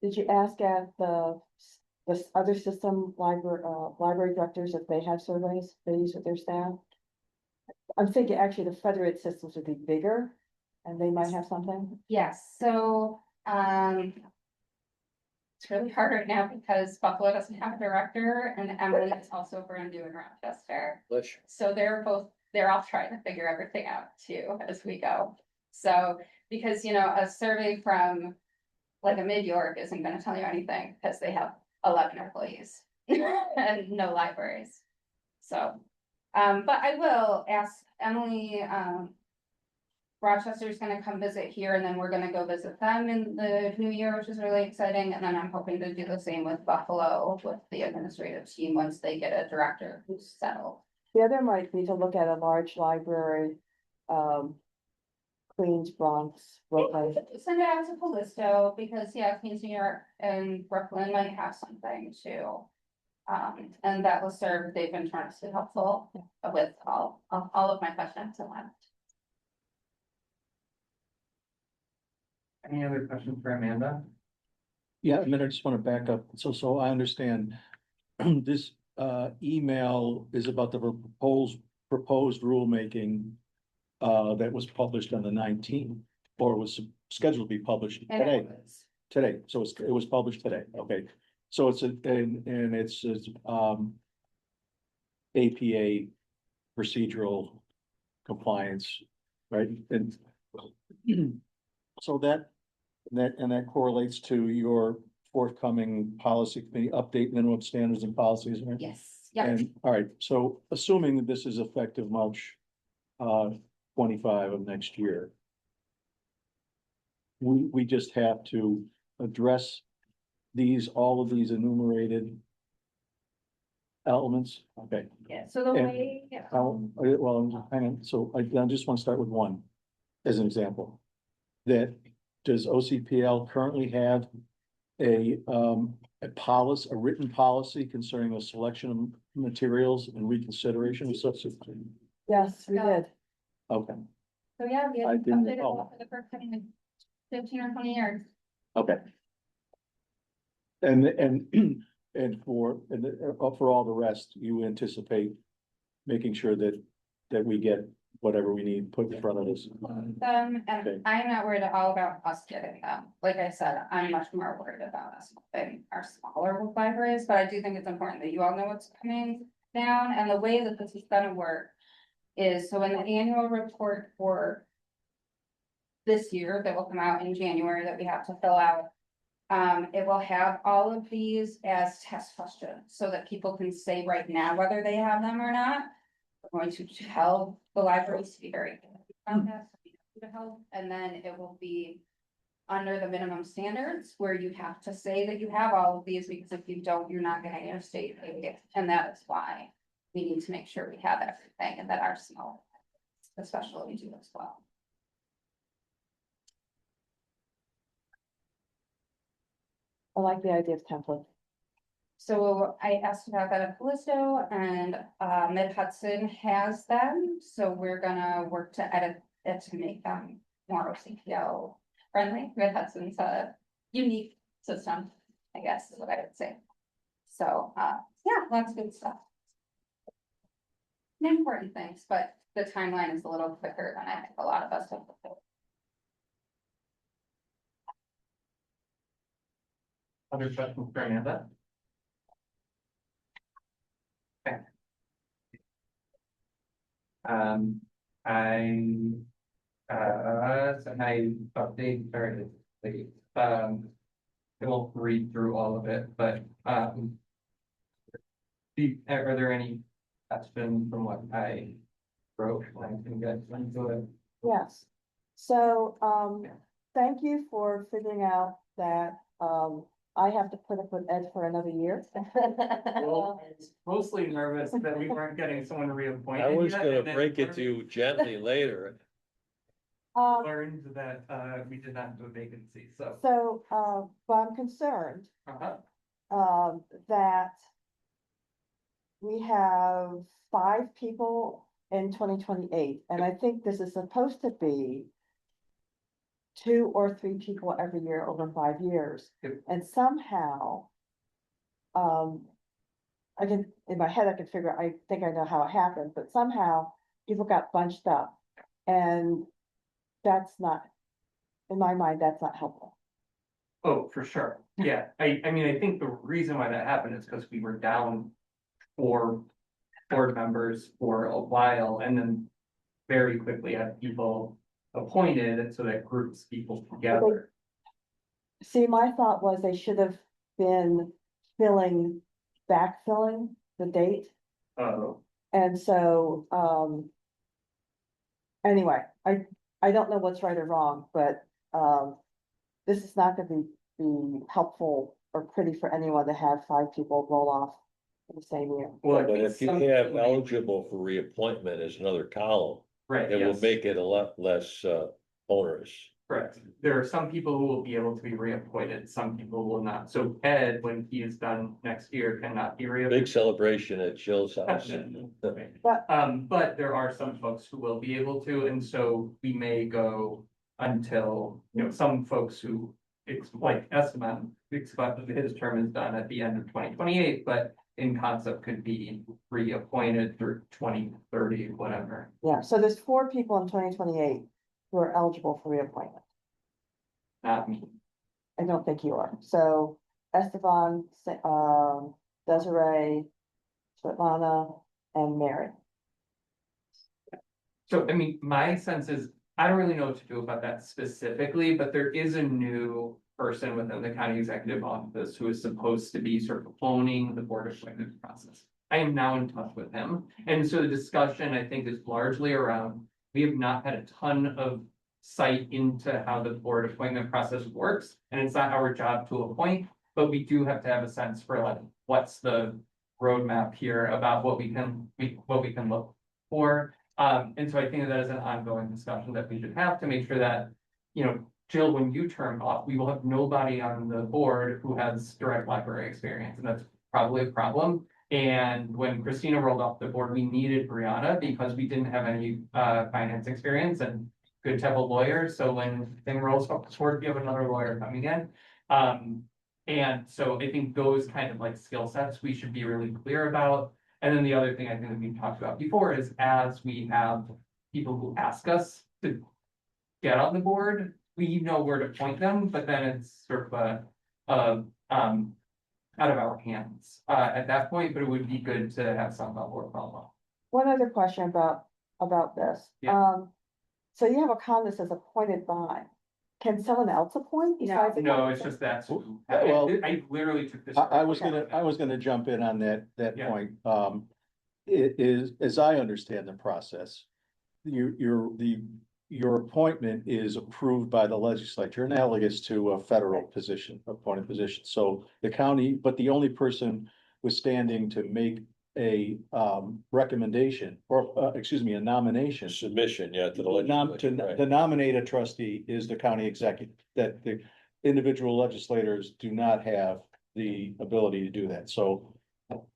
did you ask at the other system library directors if they have surveys they use with their staff? I'm thinking actually the federated systems would be bigger and they might have something. Yes, so, it's really hard right now because Buffalo doesn't have a director and Emily is also brand new in Rochester. So they're all trying to figure everything out too as we go. So, because, you know, a survey from like a Mid-York isn't gonna tell you anything because they have 11 employees and no libraries. So, but I will ask Emily, Rochester's gonna come visit here and then we're gonna go visit them in the new year, which is really exciting. And then I'm hoping to do the same with Buffalo with the administrative team once they get a director who's settled. The other might be to look at a large library, Queens, Bronx, Brooklyn. Send it out to Callisto because yeah, Queens, New York and Brooklyn might have something too. And that will serve, they've been tremendously helpful with all of my questions and that. Any other questions for Amanda? Yeah, I mean, I just want to back up. So I understand. This email is about the proposed rulemaking that was published on the 19th, or was scheduled to be published today. So it was published today. Okay. So it's it's APA procedural compliance, right? And so that correlates to your forthcoming policy committee update, minimum standards and policies, right? Yes. Yeah. And, all right, so assuming that this is effective March 25 of next year. We just have to address all of these enumerated elements, okay. Yeah, so the And- way, yeah. Well, hang on, so I just want to start with one as an example. That, does OCPL currently have a policy, a written policy concerning a selection of materials and reconsideration of such? Yes, we Yeah. did. Okay, So yeah, we I have didn't updated know. law for the first time in 15 or 20 years. okay. And for all the rest, you anticipate making sure that we get whatever we need put in front of us. And Okay. I'm not worried at all about us getting them. Like I said, I'm much more worried about us than our smaller libraries, but I do think it's important that you all know what's coming down, and the way that this is gonna work is, so in the annual report for this year that will come out in January that we have to fill out, it will have all of these as test questions so that people can say right now whether they have them or not. We're going to tell the libraries to be very good about this, so we know who to help, and then it will be under the minimum standards where you have to say that you have all of these, because if you don't, you're not getting your state aid. And that is why we need to make sure we have everything, and that our small, especially do as well. I like the idea of template. So I asked about that at Callisto, and Mid Hudson has them, so we're gonna work to edit it to make them more OCPL friendly. Mid Hudson's a unique system, I guess is what I would say. So yeah, lots of good stuff. Important things, but the timeline is a little quicker than I think a lot of us have. Other questions for Amanda? Okay. I update, or, I won't read through all of it, but, are there any questions from what I wrote? I can get into it. Yes. So, thank you for figuring out that, I have to put up with Ed for another year. Well, mostly nervous that we weren't getting someone reappointed. I was yet, gonna and then break it to you gently later. learned that, we did not have a vacancy, so. But I'm concerned, Uh-huh. that we have 5 people in 2028, and I think this is supposed to be 2 or 3 people every year over 5 years, Yep. and somehow, I can, in my head, I can figure, I think I know how it happened, but somehow people got bunched up, and that's not, in my mind, that's not helpful. Oh, for sure. Yeah, I mean, I think the reason why that happened is because we were down 4 board members for a while, and then very quickly had people appointed, and so that groups people together. See, my thought was they should have been backfilling the date. Oh, And so, anyway, I don't know what's right or wrong, but, this is not gonna be helpful or pretty for anyone to have 5 people roll off in the same year. well, I But think if you some have people- eligible for reappointment as another column, Right, it will yes, make it a lot less onerous. correct. There are some people who will be able to be reappointed, some people will not. So Ed, when he is done next year, cannot be Big reappointed. celebration at Jill's house. But there are some folks who will be able to, and so we may go until, some folks who, it's like Esteban, expect that his term is done at the end of 2028, but in concept could be reappointed through 2030, whatever. Yeah, so there's 4 people in 2028 who are eligible for reappointment. Not me. I don't think you are. So Esteban, Desiree, Svetlana, and Mary. So, I mean, my sense is, I don't really know what to do about that specifically, but there is a new person within the county executive office who is supposed to be sort of owning the board appointment process. I am now in touch with him. And so the discussion, I think, is largely around, we have not had a ton of sight into how the board appointment process works. And it's not our job to appoint, but we do have to have a sense for like, what's the roadmap here about what we can look for. And so I think that is an ongoing discussion that we should have to make sure that, you know, Jill, when you turn off, we will have nobody on the board who has direct library experience, and that's probably a problem. And when Christina rolled off the board, we needed Brianna because we didn't have any finance experience and good to have a lawyer. So when thing rolls off the board, we have another lawyer coming in. And so I think those kind of like skill sets we should be really clear about. And then the other thing I think that we've talked about before is as we have people who ask us to get on the board, we know where to point them, but then it's sort of out of our hands at that point, but it would be good to have some level of follow-up. One other question about this. Yeah. So you have a comment that says appointed by. Can someone else appoint besides? the No, county it's just that's. Well, I literally took this. I was gonna jump in on that Yeah. point. It is, as I understand the process, your appointment is approved by the legislature, analogous to a federal position, appointed position. So the county, but the only person withstanding to make a recommendation or, excuse me, a nomination. Submission, yeah, to the To legislature, right. to nominate a trustee is the county executive, that the individual legislators do not have the ability to do that. So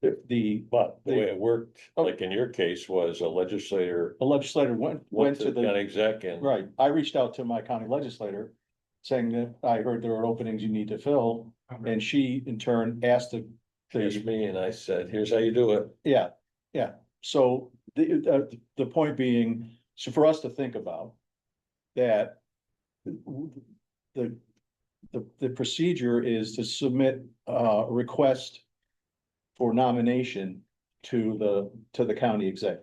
But the way it worked, like in your case, was a legislator the legislator went went to to the county the, exec and. right, I reached out to my county legislator saying that I heard there are openings you need to fill, and she in turn asked the Here's me, and I said, here's how you do it. yeah, yeah. So the point being, so for us to think about that the procedure is to submit a request for nomination to the county exec.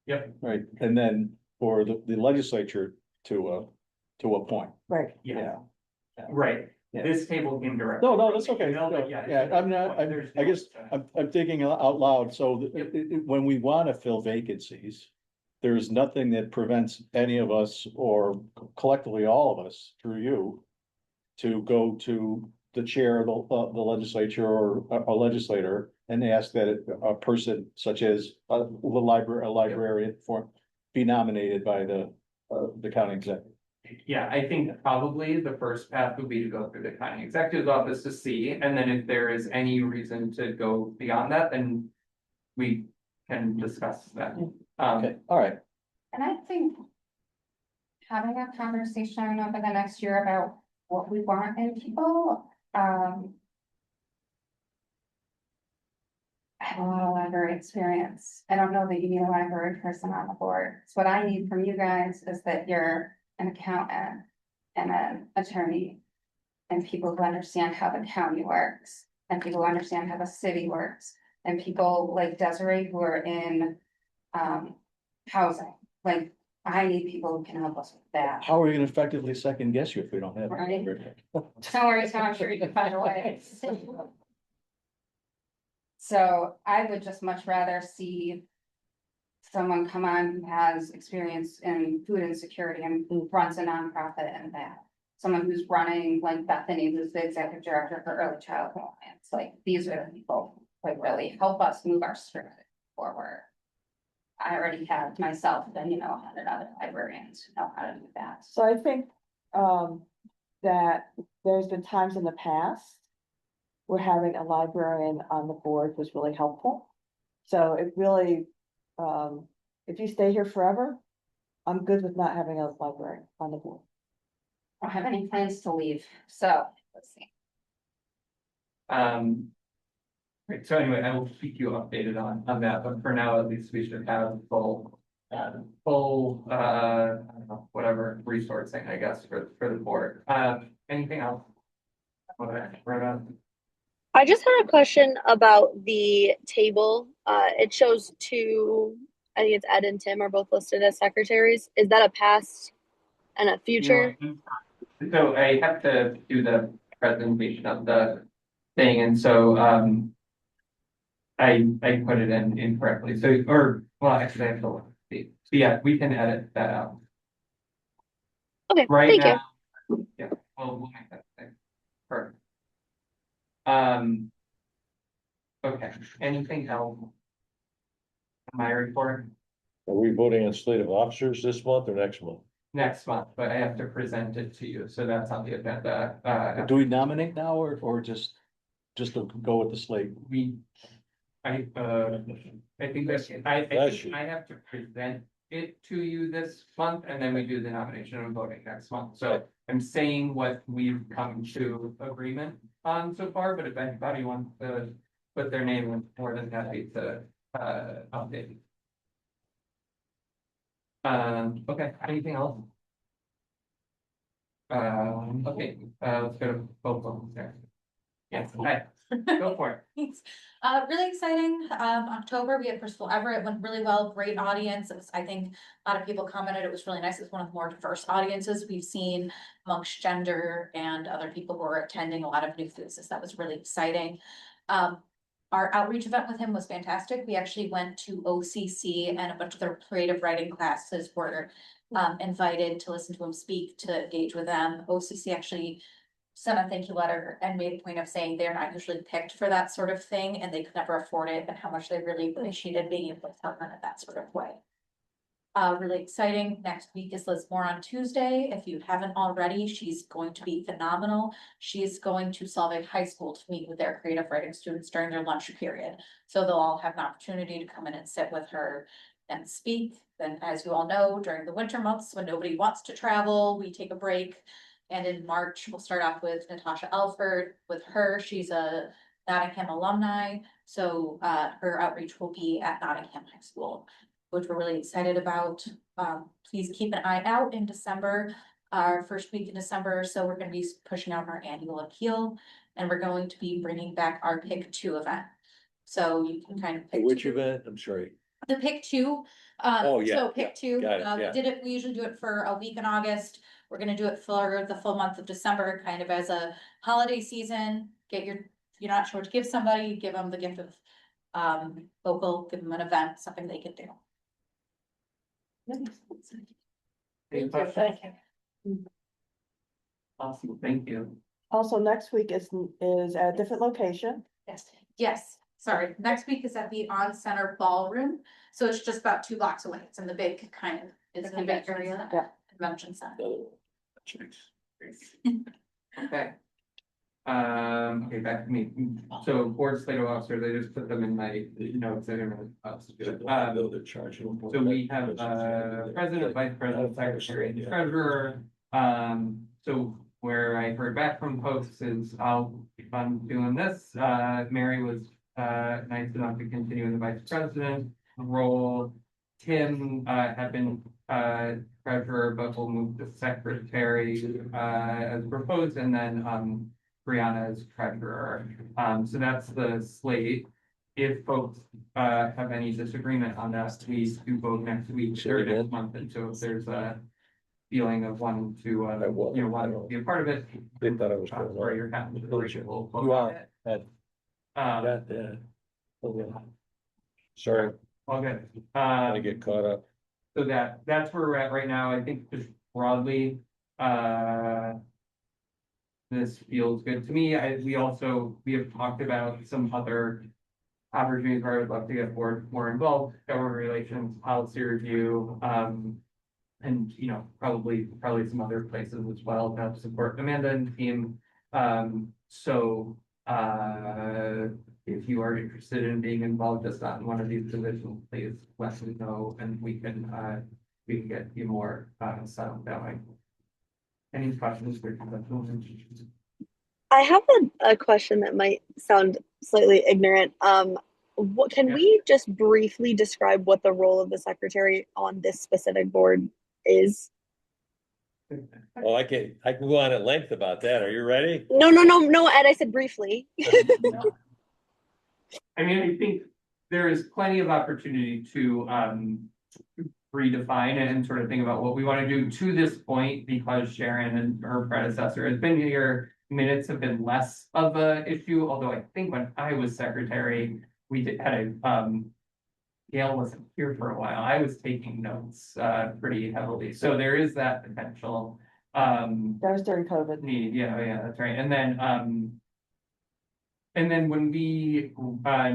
Yep. Right, and then for the legislature to appoint. Right, Yeah, right. Yeah. This table came directly. No, that's okay. No, but Yeah, I'm not, I guess, I'm thinking out loud, so when we wanna fill vacancies. There's nothing that prevents any of us, or collectively all of us, through you. To go to the chair of the legislature or a legislator and ask that a person such as a librarian be nominated by the county executive. Yeah, I think probably the first path would be to go through the county executive's office to see, and then if there is any reason to go beyond that, then we can discuss that. Okay, all right. And I think having a conversation over the next year about what we want in people, I have a lot of library experience. I don't know that you need a library person on the board. So what I need from you guys is that you're an accountant and an attorney and people who understand how the county works and people who understand how the city works and people like Desiree who are in housing. Like, I need people who can help us with that. How are we gonna effectively second guess you if we don't have? Right. Don't worry, Tom, I'm sure you can find a way. So I would just much rather see someone come on who has experience in food insecurity and who runs a nonprofit and that. Someone who's running like Bethany, who's the executive director for Early Childhood Alliance. Like, these are the people who like really help us move our strategy forward. I already have myself, then, you know, 100 other librarians who know how to do that. so I think, that there's been times in the past. Where having a librarian on the board was really helpful. So it really, if you stay here forever, I'm good with not having a librarian on the board. I don't have any plans to leave, so let's see. Right, so anyway, I will keep you updated on that, but for now, at least we should have full, I don't know, whatever resourcing, I guess, for the board. Anything else? Okay, right on. I just had a question about the table. It shows two, I think it's Ed and Tim are both listed as secretaries. Is that a past and a future? So I have to do the presentation of the thing, and so, I put it in incorrectly, so, or, well, actually, I have to look. See. So yeah, we can edit that out. Okay, Right thank you. now, yeah, we'll make that thing. Perfect. Okay, anything else? My report Are we voting on slate of officers this month or next month? next month, but I have to present it to you, so that's on the agenda. Do we nominate now or just to go with the slate? I think that's, Bless you. I have to present it to you this month, and then we do the nomination and voting next month, so I'm saying what we've come to agreement on so far, but if anybody wants to put their name in, more than happy to, update. Okay, anything else? Okay, let's go to both of them there. Yes, hi, go for it. Thanks. Really exciting. October, we had Percival Everett, went really well, great audience. It was, I think, a lot of people commented it was really nice. It's one of the more diverse audiences we've seen amongst gender and other people who are attending, a lot of new faces. That was really exciting. Our outreach event with him was fantastic. We actually went to OCC and a bunch of their creative writing classes were invited to listen to him speak, to engage with them. OCC actually sent a thank you letter and made a point of saying they're not usually picked for that sort of thing and they could never afford it, and how much they really appreciated being able to tell them in that sort of way. Really exciting. Next week is Liz Moore on Tuesday. If you haven't already, she's going to be phenomenal. She's going to Solvay High School to meet with their creative writing students during their lunch period. So they'll all have an opportunity to come in and sit with her and speak. Then, as you all know, during the winter months when nobody wants to travel, we take a break. And in March, we'll start off with Natasha Elford. With her, she's a Nottingham alumni. So her outreach will be at Nottingham High School, which we're really excited about. Please keep an eye out in December, our first week in December. So we're going to be pushing out our annual appeal, and we're going to be bringing back our Pick 2 event. So you can kind of pick Which two. event? I'm sorry. The Pick 2. Oh, yeah, So Pick 2. got it, yeah. We usually do it for a week in August. We're gonna do it for the full month of December, kind of as a holiday season. You're not sure what to give somebody, give them the gift of local, give them an event, something they can do. Any questions? Awesome, thank you. Also, next week is at a different location. Yes, sorry. Next week is at the On Center Ballroom. So it's just about 2 blocks away. It's in the big kind of, it's in the big area. Yeah. Convention center. Okay. Okay, back to me. So board slate of officers, I just put them in my notes. I didn't really. So we have, president, vice president, secretary, and treasurer. So where I heard back from folks is I'll keep on doing this. Mary was, nice enough to continue in the vice president role. Tim, had been, treasurer, but will move to secretary, as proposed, and then, Brianna as treasurer. So that's the slate. If folks, have any disagreement on that, please do vote next week or next month. And so if there's a feeling of wanting to, want to be a part of it. They thought I was going For on. your consideration, we'll vote You on are. it. Yeah. Oh, yeah. Sorry, All good. I get caught up. So that's where we're at right now. I think just broadly, this feels good to me. We have talked about some other opportunities where I would love to get more involved, government relations, policy review, and probably some other places as well to help support Amanda and the team. So if you are interested in being involved just on one of these positions, please let me know and we can get you more settled going. Any questions for I have a question that might sound slightly ignorant. What can we just briefly describe what the role of the secretary on this specific board is? Well, I can go on at length about that. Are you ready? No, Ed, I said briefly. I mean, I think there is plenty of opportunity to redefine and sort of think about what we want to do to this point, because Sharon and her predecessor has been here. Minutes have been less of a issue, although I think when I was secretary, we did had a, Gail wasn't here for a while. I was taking notes, pretty heavily. So there is that potential. That was during COVID. Need, yeah, that's right. And then when we,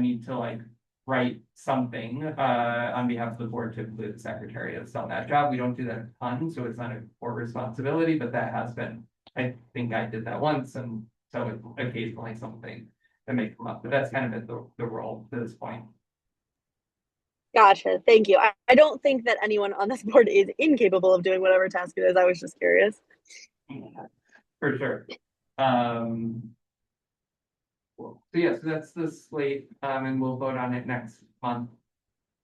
need to like write something, on behalf of the board, typically the secretary has done that job. We don't do that a ton, so it's not a core responsibility, but that has been, I think I did that once, and so it's occasionally something that may come up, but that's kind of the role to this point. Gotcha. Thank you. I don't think that anyone on this board is incapable of doing whatever task it is. I was just curious. For sure. Cool. So yeah, so that's the slate, and we'll vote on it next month.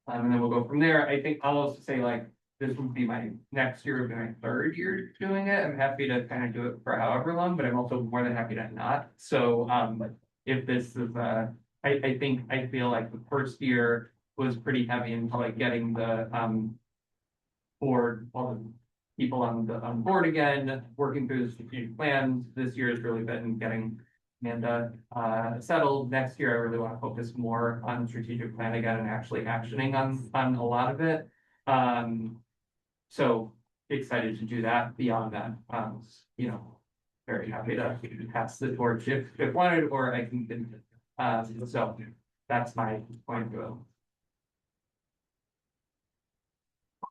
And then we'll go from there. I think I'll also say like, this would be my next year of my third year doing it. I'm happy to kind of do it for however long, but I'm also more than happy to not. So, if this is, I think, I feel like the first year was pretty heavy into like getting the, board, all the people on board again, working through the strategic plans. This year has really been getting Amanda, settled. Next year, I really want to focus more on strategic plan again and actually actioning on a lot of it. So excited to do that. Beyond that, very happy to pass the torch if wanted, or I can, so that's my point of view.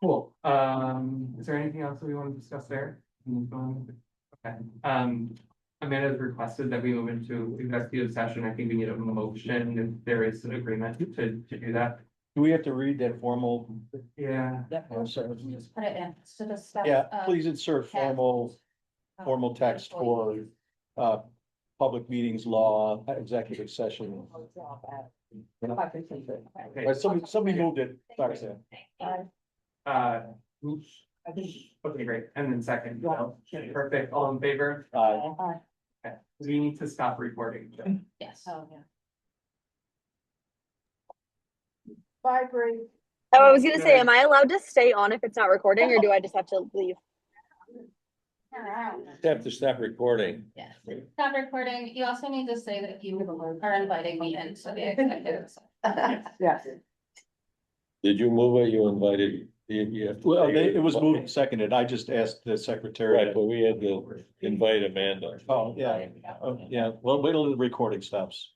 Cool. Is there anything else that we want to discuss there? Okay. Amanda's requested that we move into executive session. I think we need a motion if there is an agreement to do that. Do we have to read that formal? Yeah. I'm sorry. Just put it in, so the stuff. Yeah, please insert formal text for public meetings law, executive session. Okay. Right, somebody moved it. Sorry, Sam. Oops. Okay, great. And then second, perfect. All in favor? Okay. We need to stop recording. Yes. Bye, Bree. Oh, I was gonna say, am I allowed to stay on if it's not recording, or do I just have to leave? Have to stop recording. Yes. Stop recording. You also need to say that you are inviting me into the executive. Yes. Did you move it? You invited? You have to Well, say it was moved and seconded. I just asked the secretary. Right, but we had to invite Amanda. Oh, yeah. Oh, yeah. Well, wait till the recording stops.